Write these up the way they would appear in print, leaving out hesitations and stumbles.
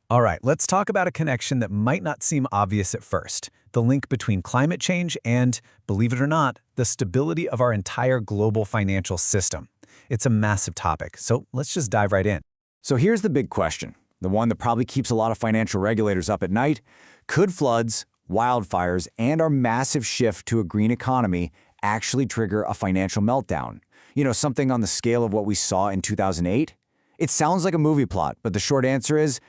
All right, let's talk about a connection that might not seem obvious at first, the link between climate change and, believe it or not, the stability of our entire global financial system. It's a massive topic, so let's just dive right in. So here's the big question, the one that probably keeps a lot of financial regulators up at night. Could floods, wildfires, and our massive shift to a green economy actually trigger a financial meltdown? Something on the scale of what we saw in 2008? It sounds like a movie plot, but the short answer is,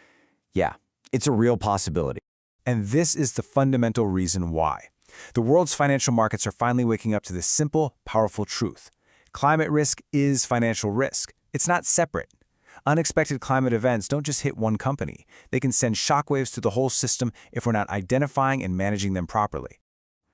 yeah, it's a real possibility. And this is the fundamental reason why. The world's financial markets are finally waking up to this simple, powerful truth. Climate risk is financial risk. It's not separate. Unexpected climate events don't just hit one company. They can send shockwaves to the whole system if we're not identifying and managing them properly.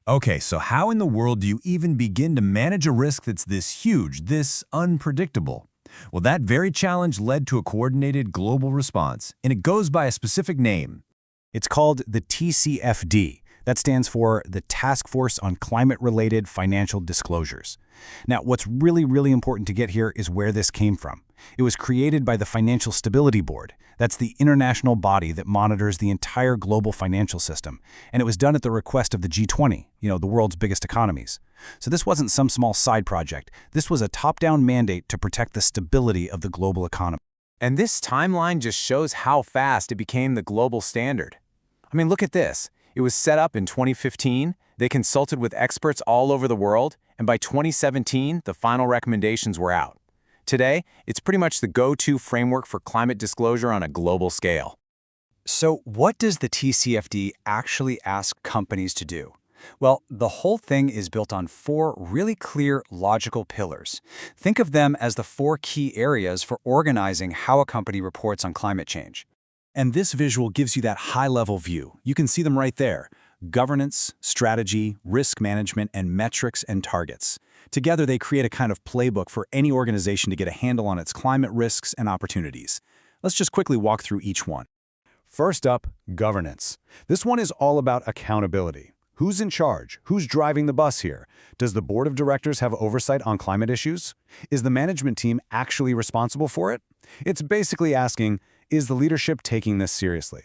Okay, so how in the world do you even begin to manage a risk that's this huge, this unpredictable? Well, that very challenge led to a coordinated global response, and it goes by a specific name. It's called the TCFD. That stands for the Task Force on Climate-Related Financial Disclosures. Now, what's really important to get here is where this came from. It was created by the Financial Stability Board. That's the international body that monitors the entire global financial system. And it was done at the request of the G20, the world's biggest economies. So this wasn't some small side project. This was a top-down mandate to protect the stability of the global economy. And this timeline just shows how fast it became the global standard. I mean, look at this. It was set up in 2015, they consulted with experts all over the world, and by 2017, the final recommendations were out. Today, it's pretty much the go-to framework for climate disclosure on a global scale. So what does the TCFD actually ask companies to do? Well, the whole thing is built on four really clear, logical pillars. Think of them as the four key areas for organizing how a company reports on climate change. And this visual gives you that high-level view. You can see them right there. Governance, strategy, risk management, and metrics and targets. Together, they create a kind of playbook for any organization to get a handle on its climate risks and opportunities. Let's just quickly walk through each one. First up, governance. This one is all about accountability. Who's in charge? Who's driving the bus here? Does the board of directors have oversight on climate issues? Is the management team actually responsible for it? It's basically asking, is the leadership taking this seriously?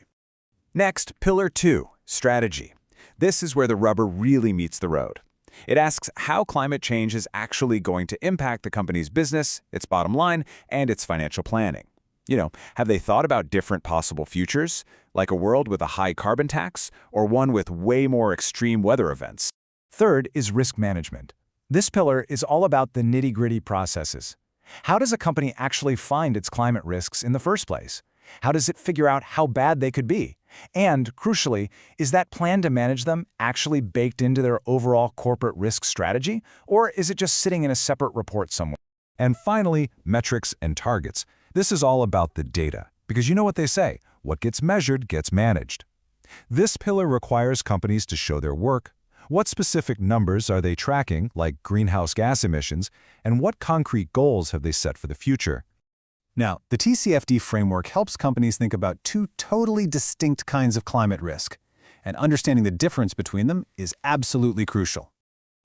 Next, Pillar 2, strategy. This is where the rubber really meets the road. It asks how climate change is actually going to impact the company's business, its bottom line, and its financial planning. Have they thought about different possible futures, like a world with a high carbon tax or one with way more extreme weather events? Third is risk management. This pillar is all about the nitty-gritty processes. How does a company actually find its climate risks in the first place? How does it figure out how bad they could be? And, crucially, is that plan to manage them actually baked into their overall corporate risk strategy, or is it just sitting in a separate report somewhere? And finally, metrics and targets. This is all about the data, because you know what they say, what gets measured gets managed. This pillar requires companies to show their work. What specific numbers are they tracking, like greenhouse gas emissions, and what concrete goals have they set for the future? Now, the TCFD framework helps companies think about two totally distinct kinds of climate risk, and understanding the difference between them is absolutely crucial.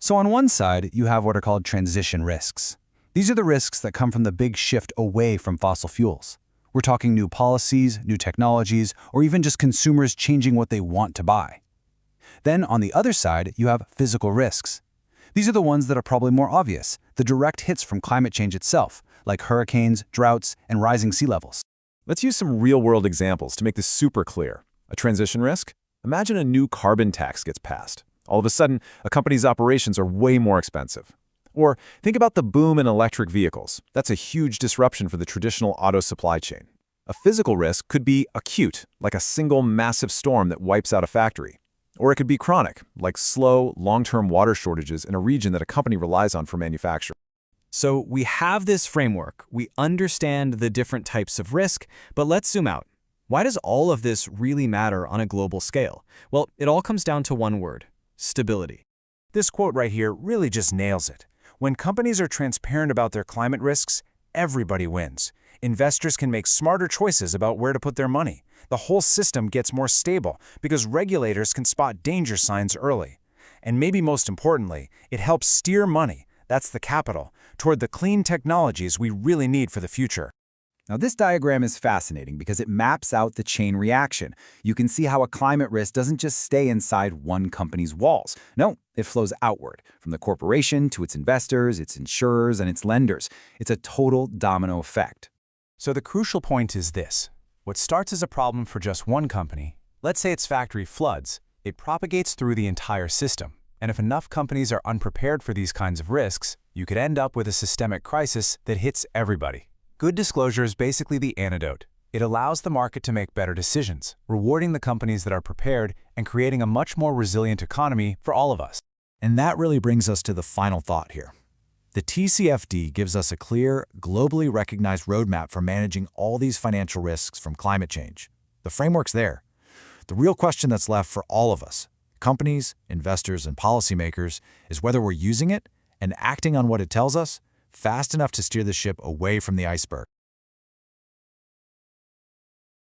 So on one side, you have what are called transition risks. These are the risks that come from the big shift away from fossil fuels. We're talking new policies, new technologies, or even just consumers changing what they want to buy. Then on the other side, you have physical risks. These are the ones that are probably more obvious, the direct hits from climate change itself, like hurricanes, droughts, and rising sea levels. Let's use some real-world examples to make this super clear. A transition risk? Imagine a new carbon tax gets passed. All of a sudden, a company's operations are way more expensive. Or think about the boom in electric vehicles. That's a huge disruption for the traditional auto supply chain. A physical risk could be acute, like a single massive storm that wipes out a factory. Or it could be chronic, like slow, long-term water shortages in a region that a company relies on for manufacturing. So we have this framework, we understand the different types of risk, but let's zoom out. Why does all of this really matter on a global scale? Well, it all comes down to one word: stability. This quote right here really just nails it. When companies are transparent about their climate risks, everybody wins. Investors can make smarter choices about where to put their money. The whole system gets more stable because regulators can spot danger signs early. And maybe most importantly, it helps steer money, that's the capital, toward the clean technologies we really need for the future. Now, this diagram is fascinating because it maps out the chain reaction. You can see how a climate risk doesn't just stay inside one company's walls. No, it flows outward, from the corporation to its investors, its insurers, and its lenders. It's a total domino effect. So the crucial point is this. What starts as a problem for just one company, let's say its factory floods, it propagates through the entire system. And if enough companies are unprepared for these kinds of risks, you could end up with a systemic crisis that hits everybody. Good disclosure is basically the antidote. It allows the market to make better decisions, rewarding the companies that are prepared and creating a much more resilient economy for all of us. And that really brings us to the final thought here. The TCFD gives us a clear, globally recognized roadmap for managing all these financial risks from climate change. The framework's there. The real question that's left for all of us, companies, investors, and policymakers, is whether we're using it and acting on what it tells us fast enough to steer the ship away from the iceberg.